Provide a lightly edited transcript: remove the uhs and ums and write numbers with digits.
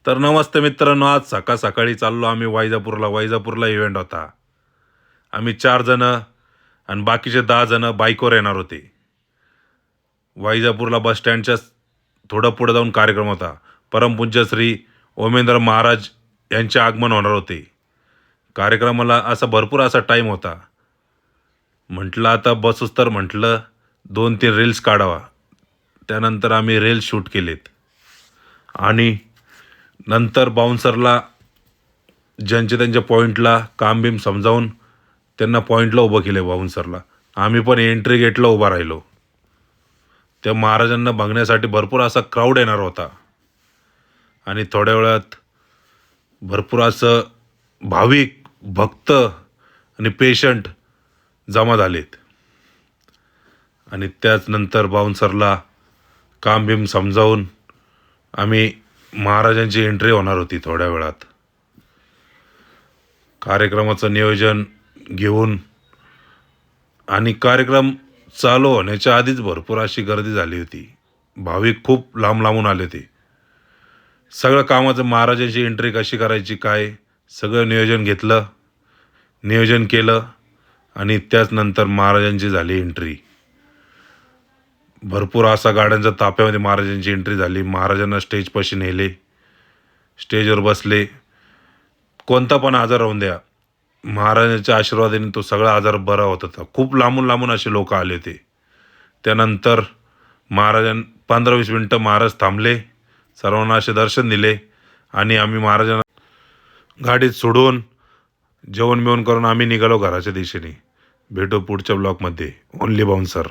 तर नमस्ते मित्रांनो, आज सकाळी चाललो आम्ही वैजापूरला इव्हेंट होता. आम्ही 4 जणं आणि बाकीचे 10 जणं बाईकवर येणार होते. वैजापूरला बस स्टँडच्या थोडं पुढे जाऊन कार्यक्रम होता. परमपूज्य श्री ओमेंद्र महाराज यांचे आगमन होणार होते. कार्यक्रमाला भरपूर असा टाईम होता. म्हटलं आता बसूच तर म्हटलं 2-3 रील्स काढावा. त्यानंतर आम्ही रील्स शूट केलेत आणि नंतर बाउन्सरला त्यांच्या पॉईंटला काम समजावून त्यांना पॉईंटला उभं केलं बाउन्सरला. आम्ही पण एंट्री गेटला उभा राहिलो. त्या महाराजांना बघण्यासाठी भरपूर असा क्राऊड येणार होता आणि थोड्या वेळात भरपूर असं भाविक, भक्त आणि पेशंट जमा झालेत आणि त्याचनंतर बाउन्सरला काम समजावून आम्ही महाराजांची एंट्री होणार होती थोड्या वेळात. कार्यक्रमाचं नियोजन घेऊन आणि कार्यक्रम चालू होण्याच्या आधीच भरपूर अशी गर्दी झाली होती. भाविक खूप लांबून आले होते. सगळं कामाचं महाराजांची एंट्री कशी करायची काय सगळं नियोजन केलं आणि त्याचनंतर महाराजांची झाली एंट्री. भरपूर असा गाड्यांच्या ताफ्यामध्ये महाराजांची एंट्री झाली. महाराजांना स्टेजपाशी नेले, स्टेजवर बसले. कोणता पण आजार राहून द्या, महाराजांच्या आशीर्वादाने तो सगळा आजार बरा होत होता. खूप लांबून असे लोक आले होते. त्यानंतर 15-20 मिनटं महाराज थांबले, सर्वांना असे दर्शन दिले आणि आम्ही महाराजांना गाडीत सोडून जेवण करून आम्ही निघालो घराच्या दिशेने. भेटू पुढच्या ब्लॉगमध्ये. Only bouncer.